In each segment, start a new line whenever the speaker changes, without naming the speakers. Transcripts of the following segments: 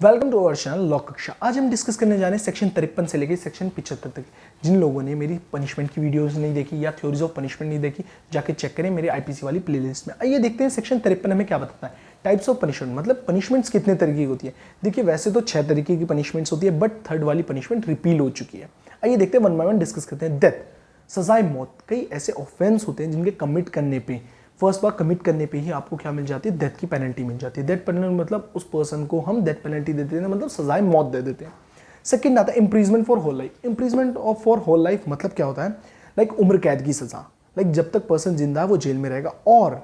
Welcome to our channel law Kaksha. आज हम discuss करने जा रहे हैं सेक्शन 53 से लेकर सेक्शन 75 तक। जिन लोगों ने मेरी पनिशमेंट की वीडियोस नहीं देखी या थ्योरीज ऑफ पनिशमेंट नहीं देखी, जाके चेक करें मेरे आईपीसी वाली प्लेलिस्ट में। आइए देखते हैं सेक्शन 53 हमें क्या बताता है। टाइप्स ऑफ पनिशमेंट, मतलब पनिशमेंट्स कितने तरीके की होती है। देखिए वैसे तो 6 तरीके की पनिशमेंट्स होती है, बट थर्ड वाली पनिशमेंट रिपील हो चुकी है। आइए देखते हैं वन बाय वन डिस्कस करते हैं। डेथ, सजाए मौत। कई ऐसे ऑफेंस होते हैं जिनके कमिट करने पे, फर्स्ट बार कमिट करने पे ही आपको क्या मिल जाती है, डेथ की पेनल्टी मिल जाती है। डेथ पेनल्टी मतलब उस पर्सन को हम डेथ पेनल्टी दे देते हैं, मतलब सजाए मौत दे देते हैं। सेकंड आता है imprisonment for whole life. Imprisonment for whole life मतलब क्या होता है, लाइक उम्र कैद की सजा। लाइक जब तक पर्सन जिंदा है वो जेल में रहेगा। और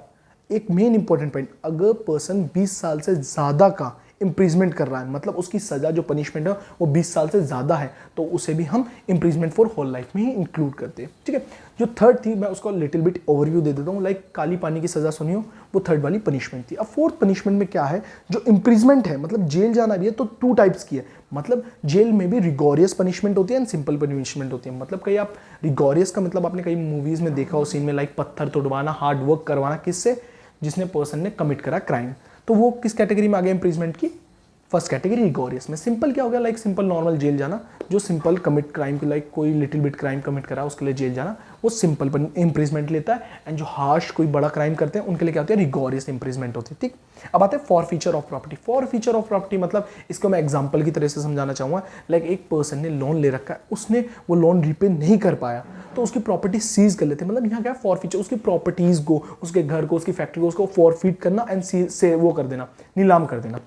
एक मेन इंपॉर्टेंट पॉइंट, अगर पर्सन 20 साल से ज़्यादा का इम्प्रीजमेंट कर रहा है, मतलब उसकी सज़ा जो पनिशमेंट है वो 20 साल से ज़्यादा है, तो उसे भी हम इम्प्रीजमेंट फॉर होल लाइफ में ही इंक्लूड करते हैं। ठीक है, जो थर्ड थी मैं उसको लिटिल बिट ओवरव्यू दे देता हूँ। लाइक काली पानी की सज़ा सुनी हो, वो थर्ड वाली पनिशमेंट थी। अब फोर्थ पनिशमेंट में क्या है, जो इम्प्रीजमेंट है, मतलब जेल जाना भी है, तो 2 टाइप्स की है। मतलब जेल में भी रिगोरियस पनिशमेंट होती है एंड सिंपल पनिशमेंट होती है। मतलब कहीं आप रिगोरियस का मतलब आपने कई मूवीज़ में देखा हो सीन में, लाइक पत्थर तोड़वाना, हार्ड वर्क करवाना, किससे, जिसने पर्सन ने कमिट करा क्राइम। तो वो किस कैटेगरी में आ गया इम्प्रीजमेंट की, फर्स्ट कैटेगरी रिगोरियस में। सिंपल क्या हो गया, लाइक सिंपल नॉर्मल जेल जाना, जो सिंपल कमिट क्राइम की, लाइक कोई लिटिल बिट क्राइम कमिट करा उसके लिए जेल जाना, वो सिंपल इम्प्रीजमेंट लेता है। एंड जो हार्श कोई बड़ा क्राइम करते हैं उनके लिए क्या होती है, रिगोरियस इम्प्रीजमेंट होती है। ठीक, अब आते हैं for feature of property. For feature of property मतलब इसको मैं एग्जाम्पल की तरह से समझाना चाहूँगा। लाइक एक पर्सन ने लोन ले रखा है, उसने वो लोन रिपे नहीं कर पाया, तो उसकी प्रॉपर्टी सीज कर लेते हैं। मतलब यहाँ क्या फॉर फीचर, उसकी प्रॉपर्टीज को, उसके घर को, उसकी फैक्ट्री को, उसको फॉरफीट करना एंड से वो कर देना, नीलाम कर देना।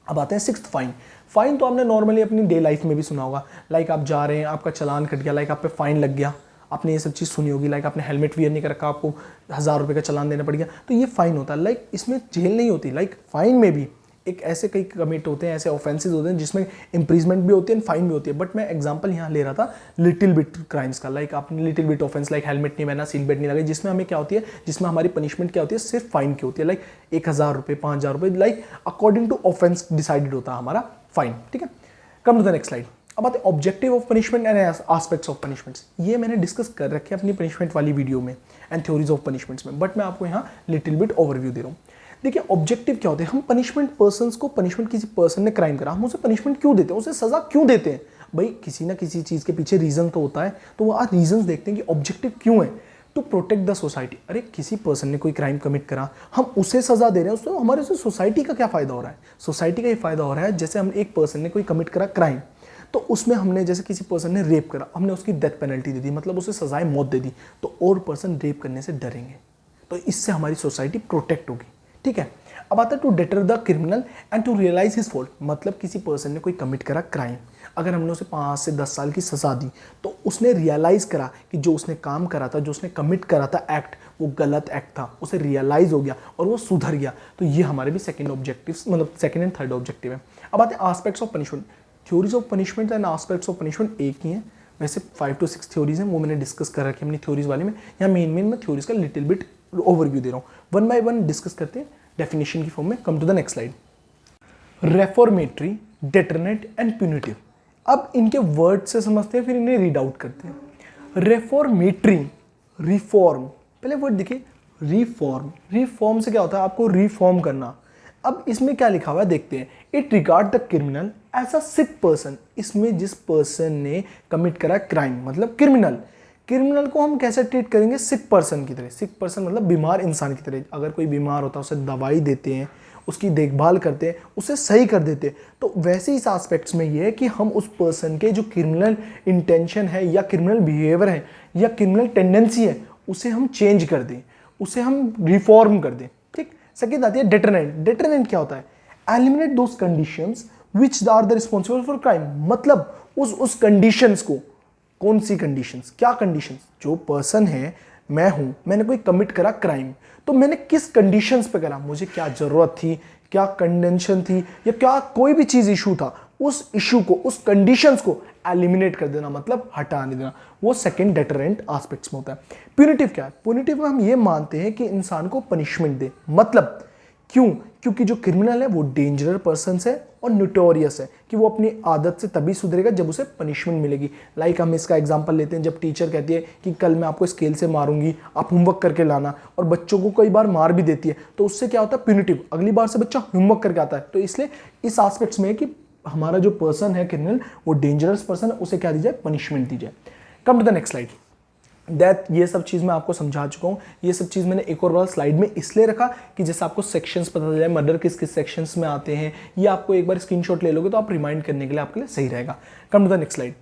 अब आते हैं सिक्स्थ, फाइन। फाइन तो आपने नॉर्मली अपनी डे लाइफ में भी सुना होगा। लाइक आप जा रहे हैं, आपका चालान कट गया, लाइक आप पे फाइन लग गया, आपने ये सब चीज़ सुनी होगी। लाइक आपने हेलमेट वियर नहीं कर रखा, आपको 1000 रुपये का चालान देना पड़ गया, तो ये फाइन होता है। लाइक इसमें जेल नहीं होती, लाइक फाइन में भी एक ऐसे कई कमिट होते हैं, ऐसे ऑफेंसेस होते हैं जिसमें इम्प्रीजमेंट भी होती है, फाइन भी होती है। बट मैं एग्जांपल यहाँ ले रहा था लिटिल बिट क्राइम्स का। लाइक आपने little bit offence, like helmet नहीं पहना, सीट बेल्ट नहीं लगाई, जिसमें हमें क्या होती है, जिसमें हमारी पनिशमेंट क्या होती है, सिर्फ फाइन की होती है। लाइक 1000 रुपये, 5000 रुपये, like according to offence decided होता है हमारा फाइन। ठीक है, come to the next slide. अब आते हैं objective of punishment and aspects of punishments. ये मैंने डिस्कस कर रखे हैं अपनी पनिशमेंट वाली वीडियो में एंड थ्योरीज ऑफ पनिशमेंट्स में, बट मैं आपको यहाँ लिटिल बिट ओवरव्यू दे रहा हूँ। देखिए ऑब्जेक्टिव क्या होते हैं, हम पनिशमेंट पर्सन्स को, पनिशमेंट किसी पर्सन ने क्राइम करा, हम उसे पनिशमेंट क्यों देते हैं, उसे सजा क्यों देते हैं। भाई किसी ना किसी चीज़ के पीछे रीज़न तो होता है, तो वो आज रीजंस देखते हैं कि ऑब्जेक्टिव क्यों है, टू प्रोटेक्ट द सोसाइटी। अरे किसी पर्सन ने कोई क्राइम कमिट करा, हम उसे सजा दे रहे हैं, उससे हमारे से सोसाइटी का क्या फ़ायदा हो रहा है। सोसाइटी का ये फ़ायदा हो रहा है, जैसे हम एक पर्सन ने कोई कमिट करा क्राइम, तो उसमें हमने, जैसे किसी पर्सन ने रेप करा, हमने उसकी डेथ पेनल्टी दे दी, मतलब उसे सजाए मौत दे दी, तो और पर्सन रेप करने से डरेंगे, तो इससे हमारी सोसाइटी प्रोटेक्ट होगी। ठीक है, अब आता है to deter the criminal and to realise his fault. मतलब किसी पर्सन ने कोई कमिट करा क्राइम, अगर हमने उसे 5 से 10 साल की सजा दी, तो उसने रियलाइज करा कि जो उसने काम करा था, जो उसने कमिट करा था एक्ट, वो गलत एक्ट था, उसे रियलाइज हो गया और वो सुधर गया, तो ये हमारे भी सेकंड ऑब्जेक्टिव, मतलब सेकंड एंड थर्ड ऑब्जेक्टिव है। अब आते हैं aspects of punishment. Theories of punishment and aspects of punishment एक ही है, वैसे 5 to 6 थ्योरीज हैं, वो मैंने डिस्कस कर रखी है अपनी थ्योरीज वाले में। यहाँ मेन मैं थ्योरीज का लिटिल बिट ओवरव्यू दे रहा हूँ। वन बाय वन डिस्कस करते हैं डेफिनेशन की फॉर्म में। Come to the next slide. Reformatory, deterrent and punitive. अब इनके वर्ड से समझते हैं, फिर इन्हें रीड आउट करते हैं। रेफॉर्मेटरी, रिफॉर्म, पहले वर्ड देखिए, रिफॉर्म। रिफॉर्म से क्या होता है, आपको रिफॉर्म करना। अब इसमें क्या लिखा हुआ है देखते हैं। It regard the criminal as a sick person. इसमें जिस पर्सन ने कमिट करा क्राइम, मतलब क्रिमिनल, क्रिमिनल को हम कैसे ट्रीट करेंगे, सिक पर्सन की तरह। सिक पर्सन मतलब बीमार इंसान की तरह। अगर कोई बीमार होता है उसे दवाई देते हैं, उसकी देखभाल करते हैं, उसे सही कर देते हैं, तो वैसे ही इस एस्पेक्ट्स में ये है कि हम उस पर्सन के जो क्रिमिनल इंटेंशन है या क्रिमिनल बिहेवियर है या क्रिमिनल टेंडेंसी है, उसे हम चेंज कर दें, उसे हम रिफॉर्म कर दें। ठीक, सेकेंड आती है डेटरनेंट। डेटरनेंट क्या होता है, eliminate those conditions which are the responsible for crime. मतलब उस कंडीशंस को, कौन सी कंडीशंस, क्या कंडीशंस, जो पर्सन है, मैं हूं, मैंने कोई कमिट करा क्राइम, तो मैंने किस कंडीशंस पे करा, मुझे क्या जरूरत थी, क्या कंडीशन थी, या क्या कोई भी चीज इशू था, उस इशू को, उस कंडीशंस को एलिमिनेट कर देना, मतलब हटा नहीं देना, वो सेकंड डेटरेंट एस्पेक्ट्स में होता है। प्यूनिटिव क्या है, प्यूनिटिव में हम ये मानते हैं कि इंसान को पनिशमेंट दे। मतलब क्यों, क्योंकि जो क्रिमिनल है वो डेंजरस पर्सन है और नोटोरियस है, कि वो अपनी आदत से तभी सुधरेगा जब उसे पनिशमेंट मिलेगी। लाइक हम इसका एग्जांपल लेते हैं, जब टीचर कहती है कि कल मैं आपको स्केल से मारूंगी, आप होमवर्क करके लाना, और बच्चों को कई बार मार भी देती है, तो उससे क्या होता है, प्यूनिटिव, अगली बार से बच्चा होमवर्क करके आता है। तो इसलिए इस एस्पेक्ट्स में है कि हमारा जो पर्सन है क्रिमिनल वो डेंजरस पर्सन है, उसे क्या दी जाए, पनिशमेंट दी जाए। Come to the next slide. That ये सब चीज़ मैं आपको समझा चुका हूँ। ये सब चीज़ मैंने एक और बार स्लाइड में इसलिए रखा कि जैसे आपको सेक्शंस पता चल जाए, मर्डर किस किस सेक्शंस में आते हैं, ये आपको एक बार स्क्रीनशॉट ले लोगे तो आप रिमाइंड करने के लिए आपके लिए सही रहेगा। Come to the next slide.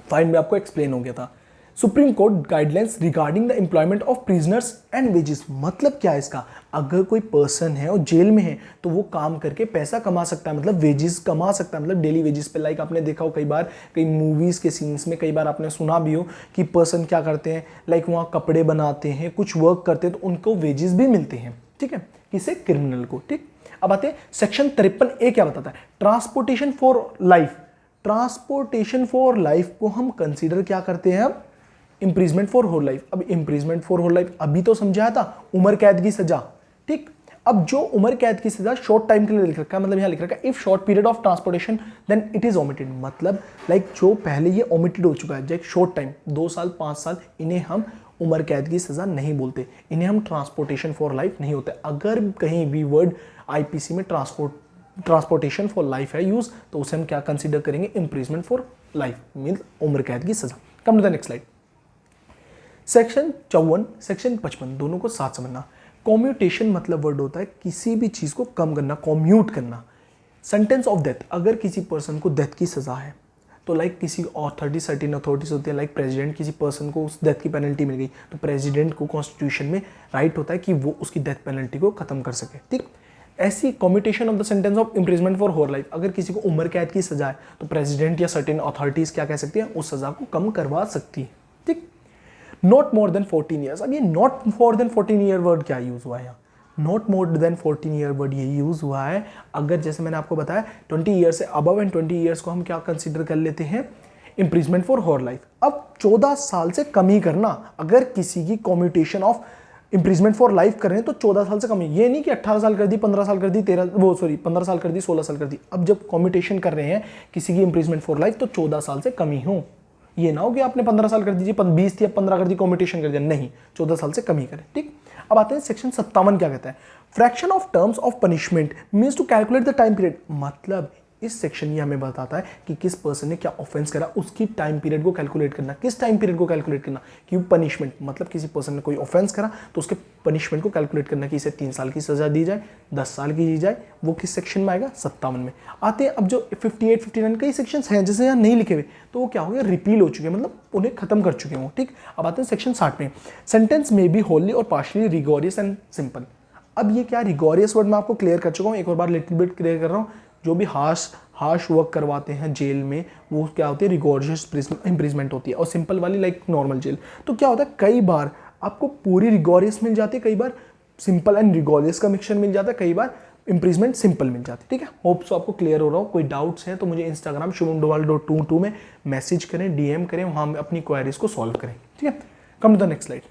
Fine में आपको एक्सप्लेन हो गया था। Supreme court guidelines regarding the employment of prisoners and wages. मतलब क्या है इसका, अगर कोई पर्सन है और जेल में है तो वो काम करके पैसा कमा सकता है, मतलब वेजेस कमा सकता है, मतलब डेली वेजेस पे। लाइक आपने देखा हो कई बार कई मूवीज के सीन्स में, कई बार आपने सुना भी हो कि पर्सन क्या करते हैं, लाइक वहाँ कपड़े बनाते हैं, कुछ वर्क करते हैं तो उनको वेजेस भी मिलते हैं, ठीक है, किसे, क्रिमिनल को। ठीक, अब आते हैं सेक्शन 53A क्या बताता है, transportation for life. Transportation for life को हम कंसीडर क्या करते हैं, अब इम्प्रिजमेंट फॉर होल लाइफ। अब इम्प्रिजमेंट फॉर होल लाइफ अभी तो समझाया था, उम्र कैद की सजा। ठीक, अब जो उम्र कैद की सजा शॉर्ट टाइम के लिए लिख रखा है, मतलब यहां लिख रखा है if short period of transportation then it is omitted. मतलब लाइक जो पहले ये ओमिटेड हो चुका है, जैसे शॉर्ट टाइम 2 साल 5 साल, इन्हें हम उम्र कैद की सजा नहीं बोलते, इन्हें हम ट्रांसपोर्टेशन फॉर लाइफ नहीं होते। अगर कहीं भी वर्ड आईपीसी में ट्रांसपोर्टेशन फॉर लाइफ है यूज, तो उसे हम क्या कंसीडर करेंगे, इम्प्रिजमेंट फॉर लाइफ, मीन उम्र कैद की सजा। Come to the next slide. Section 54 section 55 दोनों को साथ समझना। कॉम्यूटेशन मतलब वर्ड होता है किसी भी चीज को कम करना, कॉम्यूट करना। सेंटेंस ऑफ डेथ, अगर किसी पर्सन को डेथ की सजा है तो लाइक किसी अथॉरिटी, सर्टेन अथॉरिटीज होती है, लाइक प्रेसिडेंट, किसी पर्सन को उस डेथ की पेनल्टी मिल गई तो प्रेसिडेंट को कॉन्स्टिट्यूशन में राइट होता है कि वो उसकी डेथ पेनल्टी को खत्म कर सके। ठीक, ऐसी commutation of the sentence of imprisonment for whole life, अगर किसी को उम्र कैद की सजा है तो प्रेसिडेंट या सर्टेन अथॉरिटीज क्या कह सकती है, उस सजा को कम करवा सकती है। ठीक, नॉट मोर देन 14 ईयर्स। अब ये not more than 14 year word क्या यूज हुआ है यहाँ, not more than 14 year word ये यूज हुआ है अगर जैसे मैंने आपको बताया 20 ईयर से अबव एंड 20 ईयर्स को हम क्या कंसीडर कर लेते हैं, इम्प्रिजमेंट फॉर होल लाइफ। अब 14 साल से कम ही करना, अगर किसी की commutation of imprisonment for life कर रहे हैं तो 14 साल से कम ही, ये नहीं कि 18 साल कर दी, 15 साल कर दी, 15 साल कर दी, 16 साल कर दी। अब जब कॉम्यूटेशन कर रहे हैं किसी की इम्प्रिजमेंट फॉर लाइफ तो 14 साल से कम ही हो। ये ना हो कि आपने 15 साल कर दीजिए, 20 या 15 कर दी, कॉम्पिटिशन कर दिया, नहीं, 14 साल से कम ही करें। ठीक, अब आते हैं सेक्शन 57 क्या कहता है, fraction of terms of punishment means to calculate the time period. मतलब इस सेक्शन ये हमें बताता है कि किस पर्सन ने क्या ऑफेंस करा, उसकी टाइम पीरियड को कैलकुलेट करना। किस टाइम पीरियड को कैलकुलेट करना, कि पनिशमेंट, मतलब किसी पर्सन ने कोई ऑफेंस करा तो उसके पनिशमेंट को कैलकुलेट करना कि इसे 3 साल की सजा दी जाए, 10 साल की दी जाए। वो किस सेक्शन में आएगा, 57 में। आते हैं अब जो 58, 59 कई सेक्शंस हैं जैसे यहाँ नहीं लिखे हुए, तो वो क्या हो गया, रिपील हो चुके हैं, मतलब उन्हें खत्म कर चुके हैं। ठीक, अब आते हैं सेक्शन 60 में, सेंटेंस में बी होली और पार्शली रिगोरियस एंड सिंपल। अब ये क्या, रिगोरियस वर्ड मैं आपको क्लियर कर चुका हूँ, एक और बार लिटिल बिट क्लियर कर रहा हूँ। जो भी हार्श वर्क करवाते हैं जेल में वो क्या होती है, रिगोरियस इम्प्रिजमेंट होती है, और सिंपल वाली लाइक नॉर्मल जेल। तो क्या होता है, कई बार आपको पूरी रिगोरियस मिल जाती है, कई बार सिंपल एंड रिगोरियस का मिक्सचर मिल जाता है, कई बार इम्प्रिजमेंट सिंपल मिल जाती है। ठीक है, होप सो आपको क्लियर हो रहा हो। कोई डाउट्स हैं तो मुझे इंस्टाग्राम shubhamdowal.22 में मैसेज करें, डीएम करें, वहाँ हम अपनी क्वेरीज को सॉल्व करें। ठीक है, come to the next slide.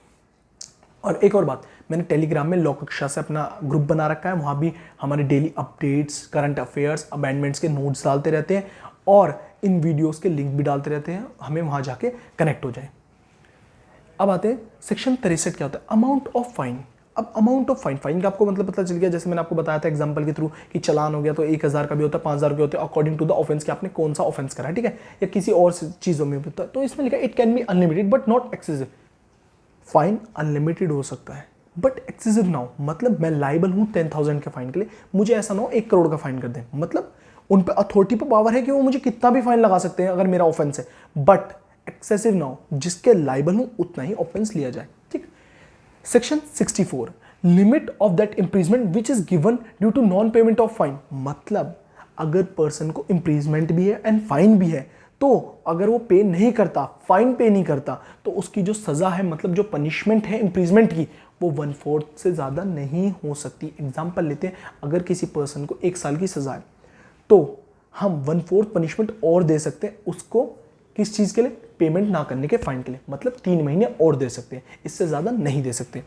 और एक और बात, मैंने टेलीग्राम में लॉ कक्षा से अपना ग्रुप बना रखा है, वहाँ भी हमारे daily updates, current affairs, amendments के नोट्स डालते रहते हैं और इन वीडियोस के लिंक भी डालते रहते हैं, हमें वहाँ जाके कनेक्ट हो जाए। अब आते हैं सेक्शन 63 क्या होता है, अमाउंट ऑफ फाइन। अब अमाउंट ऑफ फाइन का आपको मतलब पता चल गया, जैसे मैंने आपको बताया था एग्जांपल के थ्रू कि चालान हो गया तो 1000 का भी होता है, 5000 के होते हैं, अकॉर्डिंग टू द ऑफेंस कि आपने कौन सा ऑफेंस करा है। ठीक है, या किसी और चीज़ों में होता है। तो इसमें लिखा it can be unlimited but not excessive. Fine unlimited हो सकता है बट एक्सेसिव ना हो, मतलब मैं लाइबल हूँ 10,000 के फाइन के लिए, मुझे ऐसा ना हो 1 करोड़ का फाइन कर दें, मतलब उन पर अथॉरिटी पर पावर है कि वो मुझे कितना भी फाइन लगा सकते हैं अगर मेरा ऑफेंस है, बट एक्सेसिव ना हो, जिसके लाइबल हूँ उतना ही ऑफेंस लिया जाए। ठीक, section 64 limit of that imprisonment which is given due to non payment of fine. मतलब अगर पर्सन को इम्प्रिजमेंट भी है एंड फाइन भी है तो अगर वो पे नहीं करता, फाइन पे नहीं करता, तो उसकी जो सज़ा है, मतलब जो पनिशमेंट है इम्प्रिजमेंट की, वो 1/4 से ज़्यादा नहीं हो सकती। एग्जाम्पल लेते हैं, अगर किसी पर्सन को 1 साल की सज़ा है तो हम 1/4 पनिशमेंट और दे सकते हैं उसको, किस चीज़ के लिए, पेमेंट ना करने के फाइन के लिए, मतलब 3 महीने और दे सकते हैं, इससे ज़्यादा नहीं दे सकते।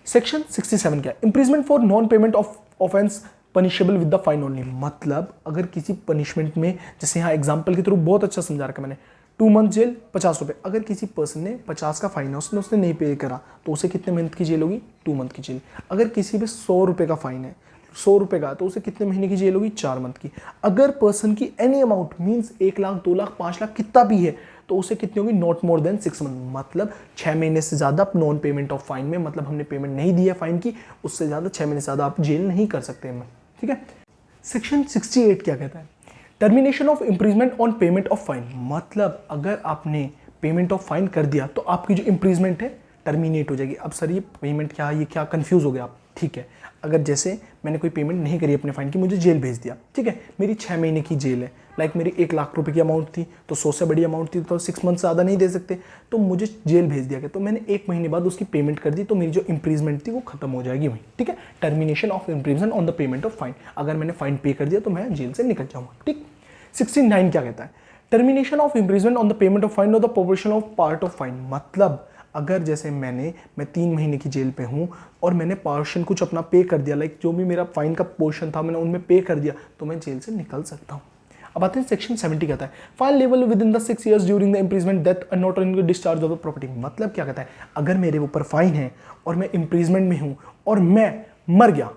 सेक्शन 67 क्या है, imprisonment for non payment of offence punishable with the fine only. मतलब अगर किसी पनिशमेंट में, जैसे यहाँ एग्जांपल के थ्रू बहुत अच्छा समझा रखा मैंने, 2 मंथ जेल 50 रुपये। अगर किसी पर्सन ने 50 का फाइन है, उसने नहीं पे करा तो उसे कितने मंथ की जेल होगी, 2 मंथ की जेल। अगर किसी पे 100 रुपये का फाइन है, 100 रुपये का तो उसे कितने महीने की जेल होगी, 4 मंथ की। अगर पर्सन की any amount means 1 lakh 2 lakh 5 lakh कितना भी है तो उसे कितनी होगी, नॉट मोर देन 6 मंथ, मतलब 6 महीने से ज़्यादा नॉन पेमेंट ऑफ फाइन में, मतलब हमने पेमेंट नहीं दी है फाइन की, उससे ज़्यादा 6 महीने से ज़्यादा आप जेल नहीं कर सकते हैं। ठीक है। सेक्शन 68 क्या कहता है, termination of imprisonment on payment of fine, मतलब अगर आपने पेमेंट ऑफ फाइन कर दिया तो आपकी जो इम्प्रीजमेंट है टर्मिनेट हो जाएगी। अब सर ये पेमेंट क्या है, ये क्या कंफ्यूज हो गया आप। ठीक है, अगर जैसे मैंने कोई पेमेंट नहीं करी अपने फाइन की, मुझे जेल भेज दिया, ठीक है, मेरी 6 महीने की जेल है, लाइक मेरी 1 लाख रुपए की अमाउंट थी तो 100 से बड़ी अमाउंट थी तो 6 मंथ से ज़्यादा नहीं दे सकते, तो मुझे जेल भेज दिया गया, तो मैंने 1 महीने बाद उसकी पेमेंट कर दी तो मेरी जो इम्प्रीजमेंट थी वो खत्म हो जाएगी वहीं। ठीक है, termination of imprisonment on the payment of fine, अगर मैंने फाइन पे कर दिया तो मैं जेल से निकल जाऊँगा। ठीक। 69 क्या कहता है, termination of imprisonment on the payment of fine और the proportion of part of fine, मतलब अगर जैसे मैं 3 महीने की जेल पे हूँ और मैंने पोर्शन कुछ अपना पे कर दिया, लाइक जो भी मेरा फाइन का पोर्शन था मैंने उनमें पे कर दिया, तो मैं जेल से निकल सकता हूँ। अब आते हैं सेक्शन 70 कहता है, fine level with in the 6 years during the imprisonment death not in discharge of the property, मतलब क्या कहता है, अगर मेरे ऊपर फाइन है और मैं इम्प्रीजमेंट में हूँ और मैं मर गया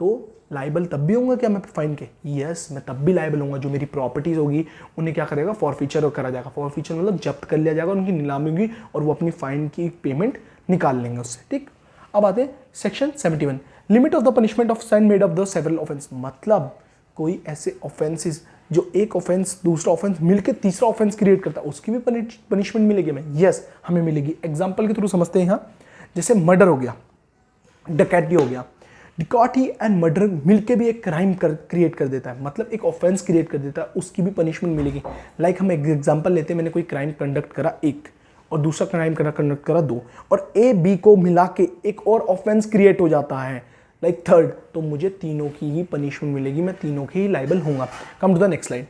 तो लाइबल तब भी होऊंगा क्या मैं फाइन के, यस मैं तब भी लाइबल होऊंगा। जो मेरी प्रॉपर्टीज होगी उन्हें क्या करेगा, फॉरफीचर करा जाएगा, फॉरफीचर मतलब जब्त कर लिया जाएगा, उनकी नीलामी होगी और वो अपनी फाइन की पेमेंट निकाल लेंगे उससे। ठीक। अब आते हैं section 71, limit of the punishment of sine made of the several offence, मतलब कोई ऐसे ऑफेंसेस जो एक ऑफेंस दूसरा ऑफेंस मिलकर तीसरा ऑफेंस क्रिएट करता है उसकी भी पनिशमेंट मिलेगी हमें, यस हमें मिलेगी। एग्जाम्पल के थ्रू समझते हैं यहाँ, जैसे मर्डर हो गया, डकैती हो गया, डिकॉटी एंड मर्डर मिलके भी एक क्राइम क्रिएट कर देता है, मतलब एक ऑफेंस क्रिएट कर देता है, उसकी भी पनिशमेंट मिलेगी। लाइक हम एक एग्जांपल लेते हैं, मैंने कोई क्राइम कंडक्ट करा 1 और दूसरा क्राइम कंडक्ट करा 2 और ए बी को मिला के एक और ऑफेंस क्रिएट हो जाता है लाइक 3rd, तो मुझे तीनों की ही पनिशमेंट मिलेगी, मैं तीनों के ही लाइबल होऊंगा। Come to the next slide.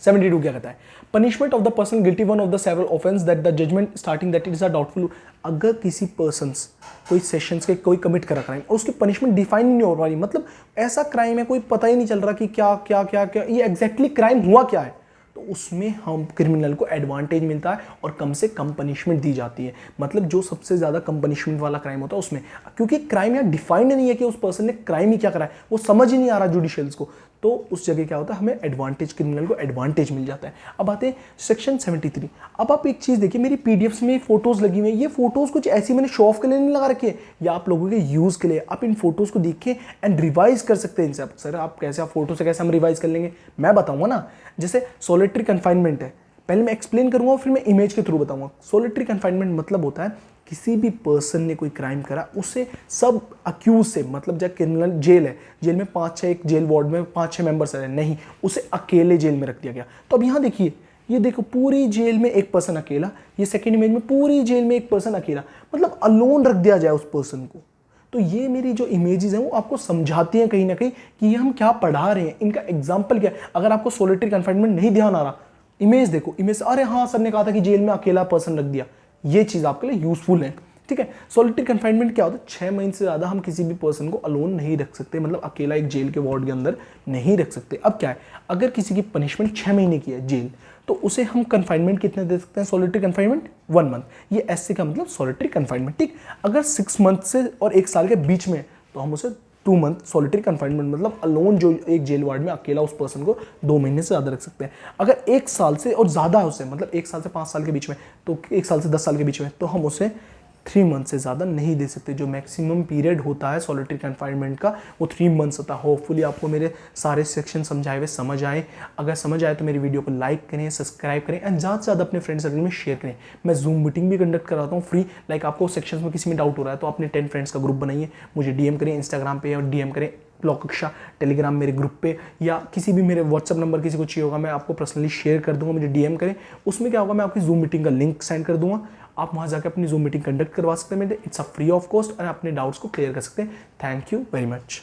72 क्या कहता है, punishment of the person guilty one of the several offence that the judgement starting that it is a doubtful, अगर किसी पर्सन्स कोई सेशंस के कोई कमिट करा क्राइम और उसकी पनिशमेंट डिफाइन नहीं हो रही, मतलब ऐसा क्राइम है कोई पता ही नहीं चल रहा कि क्या क्या क्या क्या ये एग्जैक्टली क्राइम हुआ क्या है, तो उसमें हम क्रिमिनल को एडवांटेज मिलता है और कम से कम पनिशमेंट दी जाती है, मतलब जो सबसे ज़्यादा कम पनिशमेंट वाला क्राइम होता है उसमें, क्योंकि क्राइम यहाँ डिफाइंड नहीं है कि उस पर्सन ने क्राइम ही क्या करा है, वो समझ ही नहीं आ रहा जुडिशियल्स को, तो उस जगह क्या होता है हमें एडवांटेज, क्रिमिनल को एडवांटेज मिल जाता है। अब आते हैं सेक्शन 73। अब आप एक चीज़ देखिए, मेरी पीडीएफ्स में फोटोज़ लगी हुई है, ये फोटोज़ कुछ ऐसी मैंने शो ऑफ के लिए नहीं लगा रखी है, या आप लोगों के यूज़ के लिए, आप इन फोटोज़ को देख के एंड रिवाइज कर सकते हैं इनसे। आप सर आप कैसे, आप फोटो से कैसे हम रिवाइज कर लेंगे, मैं बताऊँगा ना। जैसे सोलिटरी कन्फाइनमेंट है, पहले मैं एक्सप्लेन करूँगा फिर मैं इमेज के थ्रू बताऊँगा। सोलिटरी कन्फाइनमेंट मतलब होता है किसी भी पर्सन ने कोई क्राइम करा उसे सब अक्यूज से, मतलब जब क्रिमिनल जेल है, जेल में 5-6 एक जेल वार्ड में 5-6 मेंबर्स है, नहीं उसे अकेले जेल में रख दिया गया। तो अब यहाँ देखिए, ये देखो पूरी जेल में एक पर्सन अकेला, ये सेकंड इमेज में पूरी जेल में एक पर्सन अकेला, मतलब अलोन रख दिया जाए उस पर्सन को। तो ये मेरी जो इमेजेस हैं वो आपको समझाती हैं कहीं ना कहीं कि ये हम क्या पढ़ा रहे हैं, इनका एग्जाम्पल क्या है। अगर आपको सोलिटरी कन्फाइनमेंट नहीं ध्यान आ रहा, इमेज देखो, इमेज अरे हाँ सर ने कहा था कि जेल में अकेला पर्सन रख दिया, ये चीज़ आपके लिए यूजफुल है। ठीक है, सोलिटरी कन्फाइनमेंट क्या होता है, 6 महीने से ज़्यादा हम किसी भी पर्सन को अलोन नहीं रख सकते, मतलब अकेला एक जेल के वार्ड के अंदर नहीं रख सकते। अब क्या है, अगर किसी की पनिशमेंट 6 महीने की है जेल, तो उसे हम कन्फाइनमेंट कितने दे सकते हैं, सोलिटरी कन्फाइनमेंट 1 मंथ, ये ऐसे का मतलब सोलिटरी कन्फाइनमेंट। ठीक, अगर 6 मंथ से और 1 साल के बीच में तो हम उसे 2 मंथ सोलिटरी कन्फाइनमेंट, मतलब अलोन जो एक जेल वार्ड में अकेला उस पर्सन को 2 महीने से ज़्यादा रख सकते हैं। अगर 1 साल से और ज़्यादा है उसे, मतलब 1 साल से 5 साल के बीच में, तो 1 साल से 10 साल के बीच में, तो हम उसे 3 मंथ से ज़्यादा नहीं दे सकते। जो मैक्सिमम पीरियड होता है सॉलिटरी कन्फाइनमेंट का वो 3 मंथ्स होता है। होपफुली आपको मेरे सारे सेक्शन समझाए हुए समझ आए। अगर समझ आए तो मेरी वीडियो को लाइक करें, सब्सक्राइब करें एंड ज़्यादा से ज़्यादा अपने फ्रेंड सर्कल में शेयर करें। मैं जूम मीटिंग भी कंडक्ट कराता हूँ फ्री, लाइक आपको सेक्शन में किसी में डाउट हो रहा है तो अपने 10 फ्रेंड्स का ग्रुप बनाइए, मुझे डीएम करें इंस्टाग्राम पे और डीएम करें लॉ कक्षा टेलीग्राम मेरे ग्रुप पे, या किसी भी मेरे व्हाट्सअप नंबर किसी को चाहिए होगा मैं आपको पर्सनली शेयर कर दूंगा, मुझे डीएम करें। उसमें क्या होगा, मैं आपकी जूम मीटिंग का लिंक सेंड कर दूंगा, आप वहाँ जाकर अपनी जूम मीटिंग कंडक्ट करवा सकते हैं मेरे, it's a free of cost, और अपने डाउट्स को क्लियर कर सकते हैं। Thank you very much.